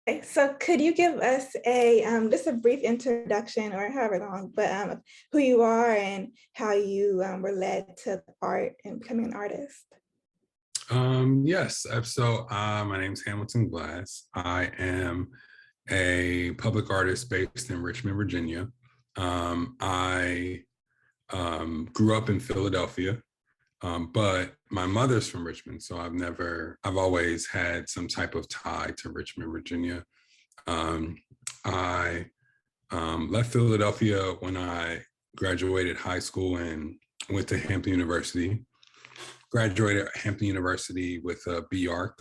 Okay, so could you give us a just a brief introduction or however long, but of who you are and how you were led to art and becoming an artist? Yes, my name's Hamilton Glass. I am a public artist based in Richmond, Virginia. I grew up in Philadelphia, but my mother's from Richmond, so I've always had some type of tie to Richmond, Virginia. Um, I left Philadelphia when I graduated high school and went to Hampton University. Graduated at Hampton University with a B.Arch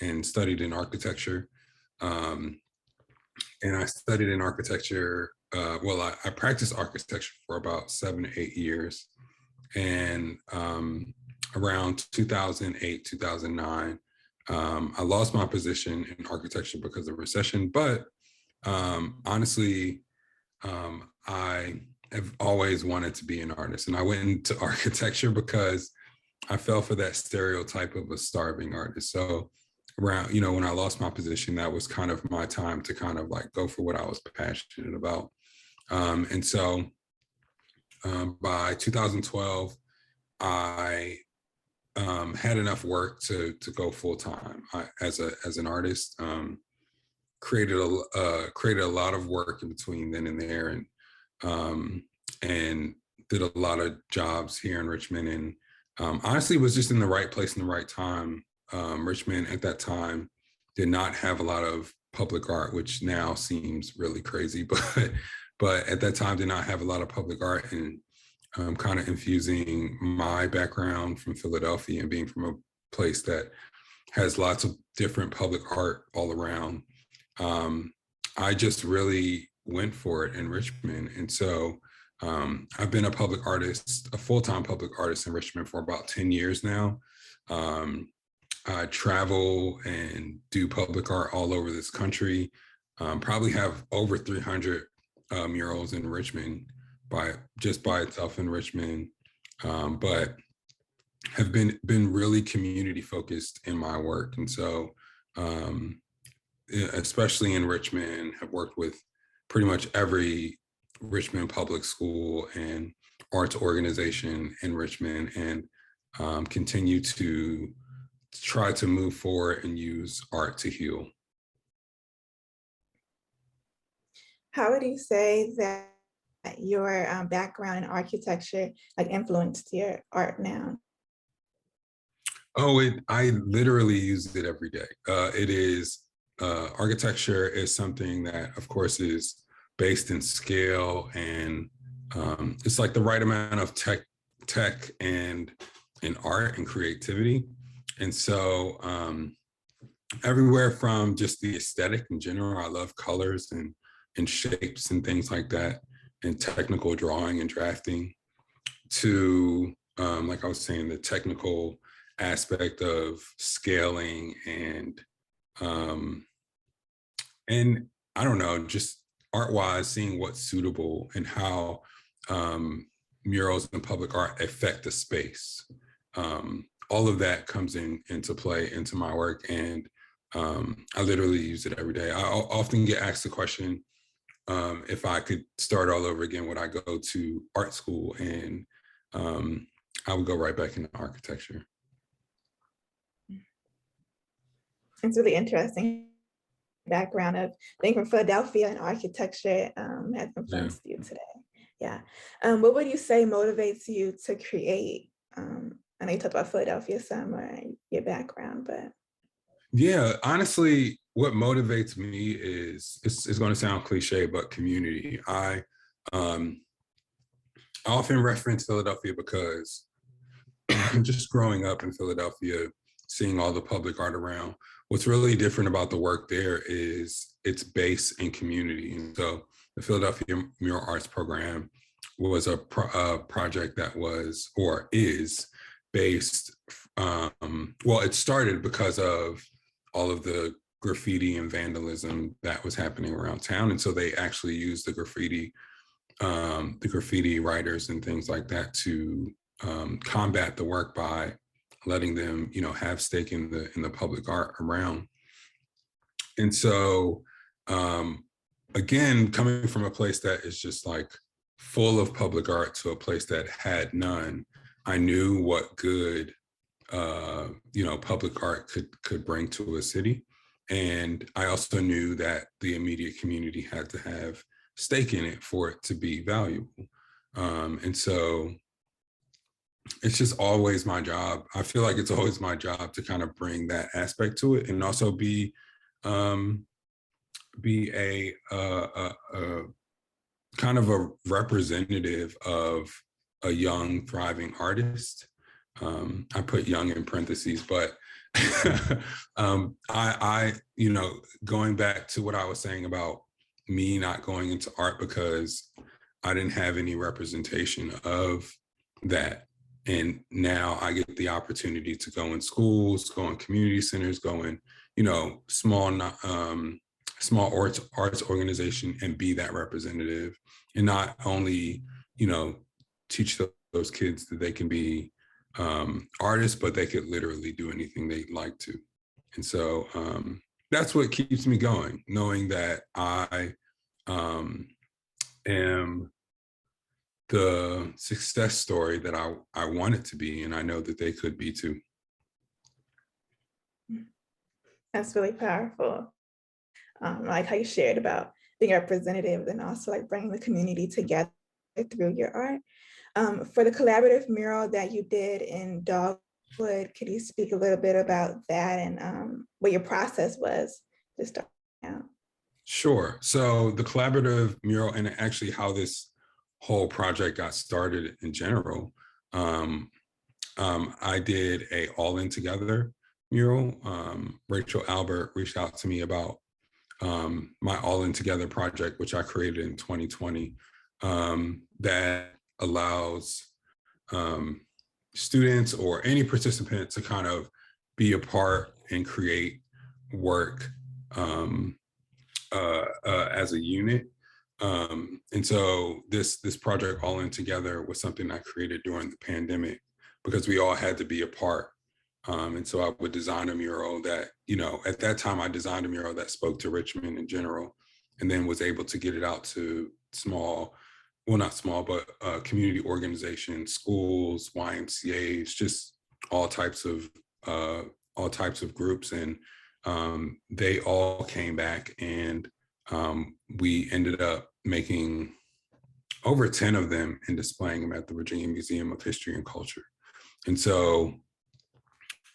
and studied in architecture. Um, and I studied in architecture. I practiced architecture for about 7 to 8 years. And around 2008, 2009, I lost my position in architecture because of recession. But honestly, I have always wanted to be an artist. And I went into architecture because I fell for that stereotype of a starving artist. So around, when I lost my position, that was kind of my time to kind of like go for what I was passionate about. By 2012, I had enough work to go full time as an artist. Created a lot of work in between then and there, and did a lot of jobs here in Richmond, and honestly was just in the right place in the right time. Richmond at that time did not have a lot of public art, which now seems really crazy, but at that time did not have a lot of public art, and kind of infusing my background from Philadelphia and being from a place that has lots of different public art all around. I just really went for it in Richmond. And so I've been a full-time public artist in Richmond for about 10 years now. I travel and do public art all over this country. Probably have over 300 murals in Richmond by itself in Richmond, but have been really community focused in my work. And so especially in Richmond, have worked with pretty much every Richmond public school and arts organization in Richmond, and continue to try to move forward and use art to heal. How would you say that your background in architecture like influenced your art now? I literally use it every day. Architecture is something that, of course, is based in scale, and it's like the right amount of tech and art and creativity. And so everywhere from just the aesthetic in general, I love colors and shapes and things like that, and technical drawing and drafting, to like I was saying, the technical aspect of scaling and I don't know, just art-wise, seeing what's suitable and how murals and public art affect the space. All of that comes into play into my work, and I literally use it every day. I often get asked the question, if I could start all over again, would I go to art school? And I would go right back into architecture. It's really interesting background of being from Philadelphia and architecture has influenced you today. Yeah. What would you say motivates you to create? I know you talked about Philadelphia some or your background, but. Yeah, honestly, what motivates me is, it's going to sound cliche, but community. I often reference Philadelphia because just growing up in Philadelphia, seeing all the public art around, what's really different about the work there is its base in community. And so the Philadelphia Mural Arts Program was a project that was, or is, based, it started because of all of the graffiti and vandalism that was happening around town. And so they actually used the graffiti writers and things like that to combat the work by letting them, have stake in the public art around. And so, again, coming from a place that is just like full of public art to a place that had none, I knew what good, public art could bring to a city. And I also knew that the immediate community had to have stake in it for it to be valuable. And so it's just always my job. I feel like it's always my job to kind of bring that aspect to it, and also um, be a kind of a representative of a young, thriving artist. I put young in parentheses, but going back to what I was saying about me not going into art because I didn't have any representation of that. And now I get the opportunity to go in schools, go in community centers, go in, small arts organization and be that representative, and not only, teach those kids that they can be artists, but they could literally do anything they'd like to. And so that's what keeps me going, knowing that I am the success story that I want it to be, and I know that they could be too. That's really powerful. I like how you shared about being a representative and also like bringing the community together through your art. For the collaborative mural that you did in Dogwood, could you speak a little bit about that and what your process was to start out? Sure. So the collaborative mural, and actually how this whole project got started in general, I did a All In Together mural. Rachel Albert reached out to me about my All In Together project, which I created in 2020, that allows students or any participant to kind of be a part and create work as a unit. And so this project All In Together was something I created during the pandemic because we all had to be a part. And so I would design a mural that, at that time I designed a mural that spoke to Richmond in general, and then was able to get it out to not small, but community organizations, schools, YMCAs, just all types of groups. And they all came back, and we ended up making over 10 of them and displaying them at the Virginia Museum of History and Culture. And so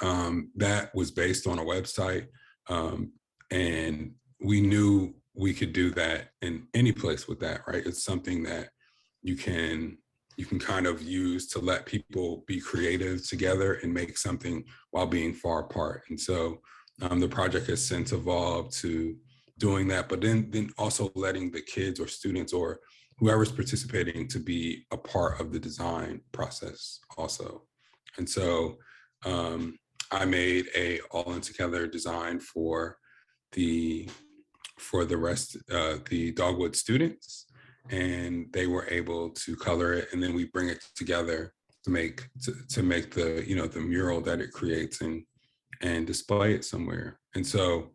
that was based on a website, and we knew we could do that in any place with that, right? It's something that you can kind of use to let people be creative together and make something while being far apart. And so the project has since evolved to doing that, but then also letting the kids or students or whoever's participating to be a part of the design process also. And so I made a All In Together design for the Dogwood students, and they were able to color it, and then we bring it together to make the the mural that it creates and display it somewhere. And so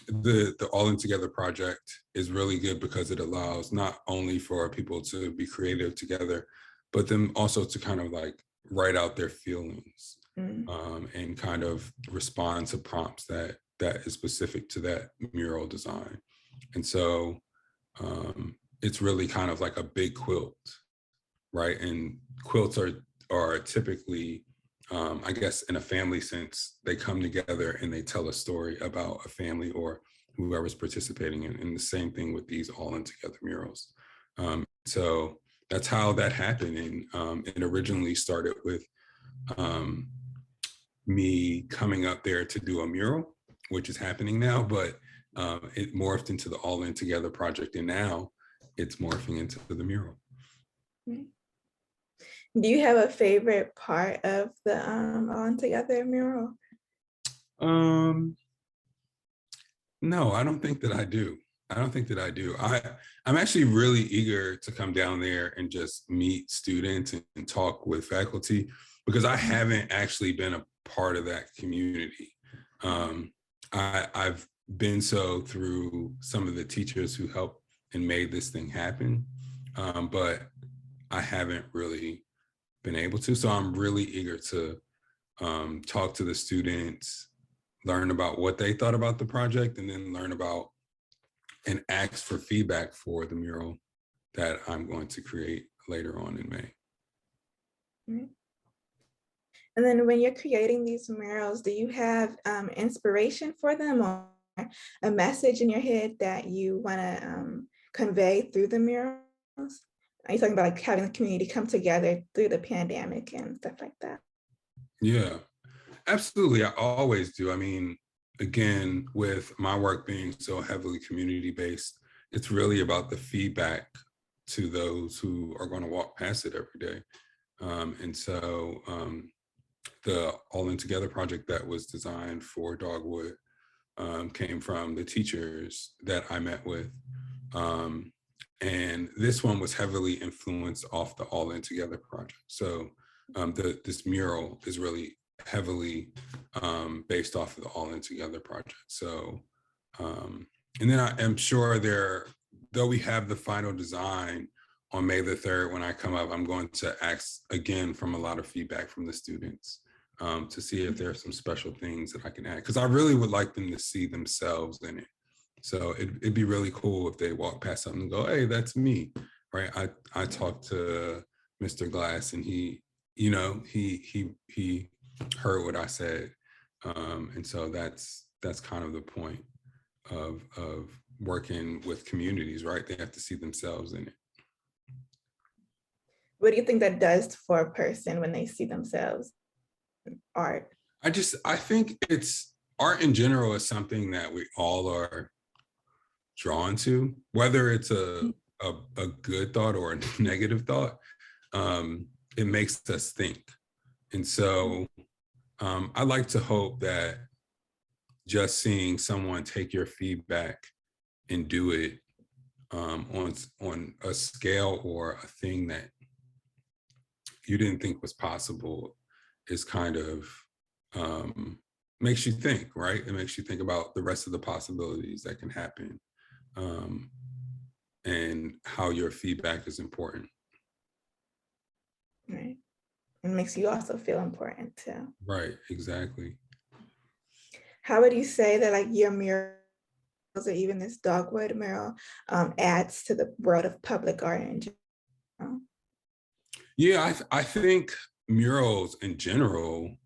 the All In Together project is really good because it allows not only for people to be creative together, but then also to kind of like write out their feelings and kind of respond to prompts that is specific to that mural design. And so it's really kind of like a big quilt, right? And quilts are typically, I guess in a family sense, they come together and they tell a story about a family or whoever's participating in. And the same thing with these All In Together murals. So that's how that happened. And it originally started with me coming up there to do a mural, which is happening now, but it morphed into the All In Together project, and now it's morphing into the mural. Do you have a favorite part of the All In Together mural? No, I don't think that I do. I'm actually really eager to come down there and just meet students and talk with faculty, because I haven't actually been a part of that community. I've been so through some of the teachers who helped and made this thing happen, but I haven't really been able to. So I'm really eager to talk to the students, learn about what they thought about the project, and then learn about and ask for feedback for the mural that I'm going to create later on in May. Right. And then when you're creating these murals, do you have inspiration for them or a message in your head that you want to convey through the murals? Are you talking about like having the community come together through the pandemic and stuff like that? Yeah, absolutely. I always do. I mean, again, with my work being so heavily community-based, it's really about the feedback to those who are going to walk past it every day. And so the All In Together project that was designed for Dogwood came from the teachers that I met with. And this one was heavily influenced off the All In Together project. So this mural is really heavily based off of the All In Together project. So, and then I am sure though we have the final design on May the 3rd, when I come up, I'm going to ask again from a lot of feedback from the students to see if there are some special things that I can add, because I really would like them to see themselves in it. So it'd be really cool if they walk past something and go, hey, that's me, right? I talked to Mr. Glass and he heard what I said. And so that's kind of the point of working with communities, right? They have to see themselves in it. What do you think that does for a person when they see themselves in art? I think it's art in general is something that we all are drawn to, whether it's a good thought or a negative thought. It makes us think. And so I like to hope that just seeing someone take your feedback and do it on a scale or a thing that you didn't think was possible is kind of makes you think, right? It makes you think about the rest of the possibilities that can happen and how your feedback is important. Right. It makes you also feel important too. Right, exactly. How would you say that like your murals or even this Dogwood mural adds to the world of public art in general? Yeah, I think murals in general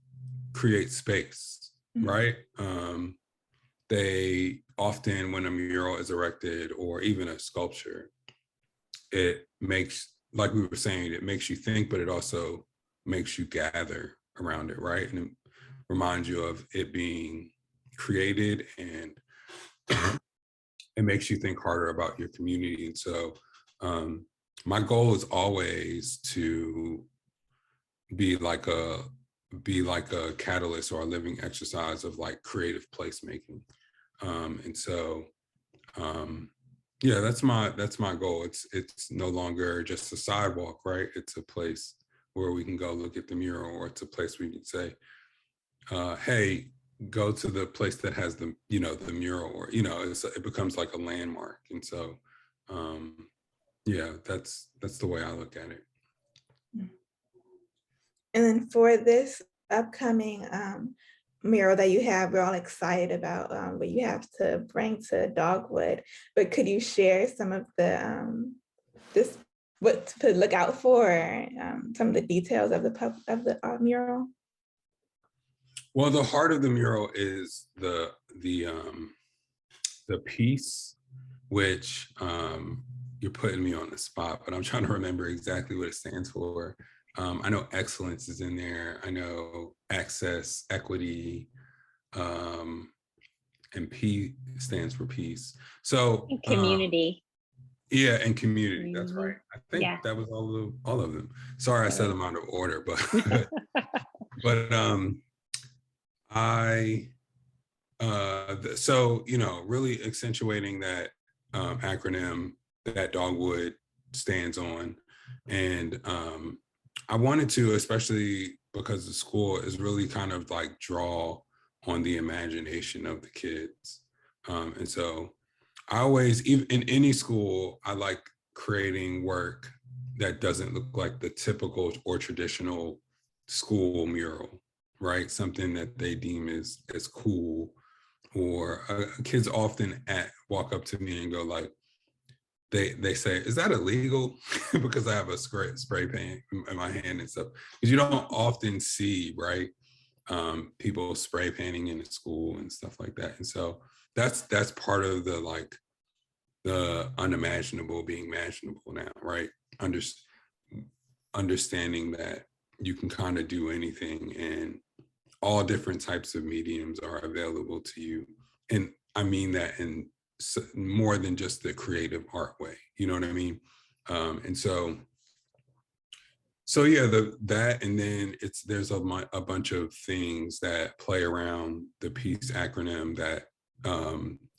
create space, right? They often, when a mural is erected or even a sculpture, it makes, like we were saying, it makes you think, but it also makes you gather around it, right? And it reminds you of it being created, and it makes you think harder about your community. And so my goal is always to be like a catalyst or a living exercise of like creative placemaking. And so yeah, that's my goal. It's no longer just a sidewalk, right? It's a place where we can go look at the mural, or it's a place we can say, hey, go to the place that has the mural, or it becomes like a landmark. And so yeah, that's the way I look at it. And then for this upcoming mural that you have, we're all excited about what you have to bring to Dogwood, but could you share some of the what to look out for, some of the details of the mural? Well, the heart of the mural is the piece, which you're putting me on the spot, but I'm trying to remember exactly what it stands for. I know excellence is in there. I know access, equity, and P stands for peace. So community. Yeah, and community. That's right. I think that was all of them. Sorry, I said them out of order, but but so really accentuating that acronym that Dogwood stands on, and I wanted to, especially because the school is really kind of like draw on the imagination of the kids. And so I always, even in any school, I like creating work that doesn't look like the typical or traditional school mural, right? Something that they deem as cool. Or kids often walk up to me and go like, they say, "Is that illegal?" Because I have a spray paint in my hand and stuff. Because you don't often see, right, people spray painting in the school and stuff like that. And so that's part of the like the unimaginable being imaginable now, right? Understanding that you can kind of do anything and all different types of mediums are available to you. And I mean that in more than just the creative art way, you know what I mean? And so yeah, that, and then there's a bunch of things that play around the PEACE acronym that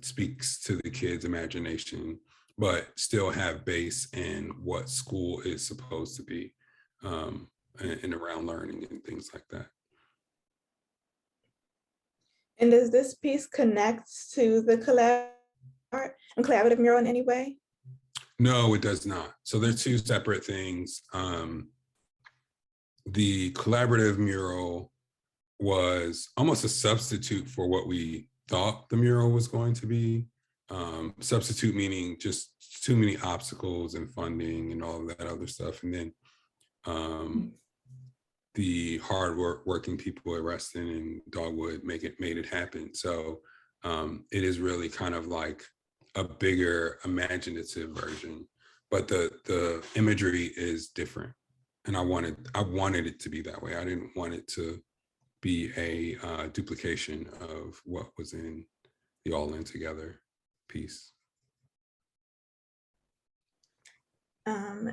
speaks to the kids' imagination, but still have base in what school is supposed to be, and around learning and things like that. And does this piece connect to the collaborative mural in any way? No, it does not. So they're two separate things. The collaborative mural was almost a substitute for what we thought the mural was going to be. Substitute meaning just too many obstacles and funding and all of that other stuff. And then the working people at Reston and Dogwood made it happen. So it is really kind of like a bigger imaginative version, but the imagery is different. And I wanted it to be that way. I didn't want it to be a duplication of what was in the All In Together piece.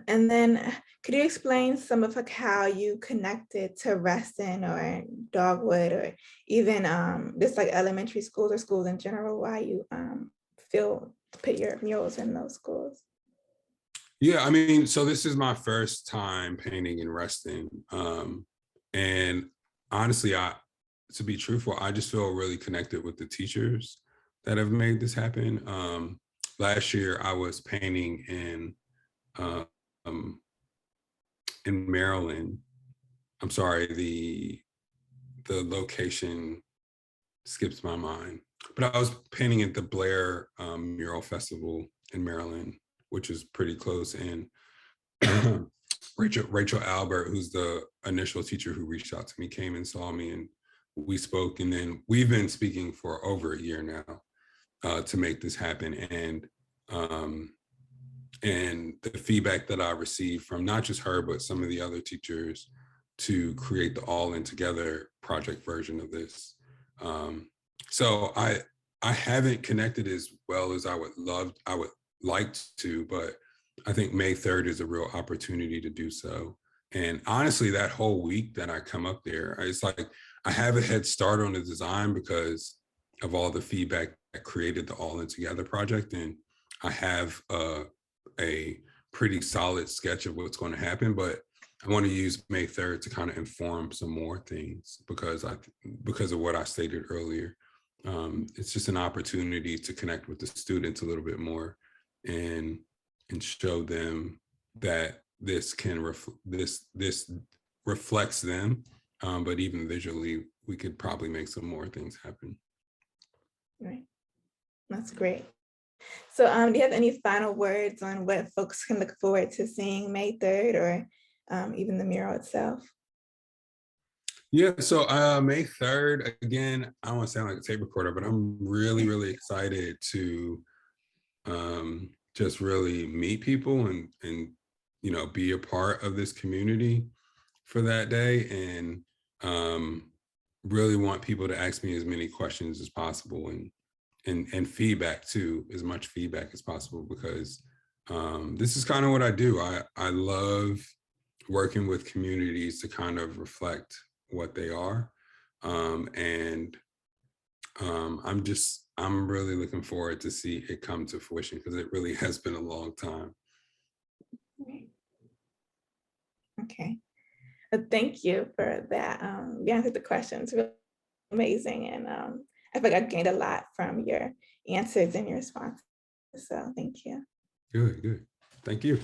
And then could you explain some of like how you connected to Reston or Dogwood or even just like elementary schools or schools in general, why you feel to put your murals in those schools? Yeah, I mean, so this is my first time painting in Reston. And honestly, to be truthful, I just feel really connected with the teachers that have made this happen. Last year I was painting in Maryland. I'm sorry, the location skips my mind, but I was painting at the Blair Mural Festival in Maryland, which is pretty close. And Rachel Albert, who's the initial teacher who reached out to me, came and saw me, and we spoke. And then we've been speaking for over a year now to make this happen. And the feedback that I received from not just her, but some of the other teachers to create the All In Together project version of this. So I haven't connected as well as I would like to, but I think May 3rd is a real opportunity to do so. And honestly, that whole week that I come up there, it's like I have a head start on the design because of all the feedback that created the All In Together project. And I have a pretty solid sketch of what's going to happen, but I want to use May 3rd to kind of inform some more things because of what I stated earlier. It's just an opportunity to connect with the students a little bit more and show them that this reflects them, but even visually, we could probably make some more things happen. Right, that's great. So do you have any final words on what folks can look forward to seeing May 3rd or even the mural itself? Yeah, so May 3rd, again, I don't want to sound like a tape recorder, but I'm really, really excited to just really meet people and be a part of this community for that day, and really want people to ask me as many questions as possible and feedback too, as much feedback as possible, because this is kind of what I do. I love working with communities to kind of reflect what they are. I'm really looking forward to see it come to fruition because it really has been a long time. Okay. Thank you for that. You answered the questions really amazing. And I feel like I gained a lot from your answers and your responses. So thank you. Good, good. Thank you.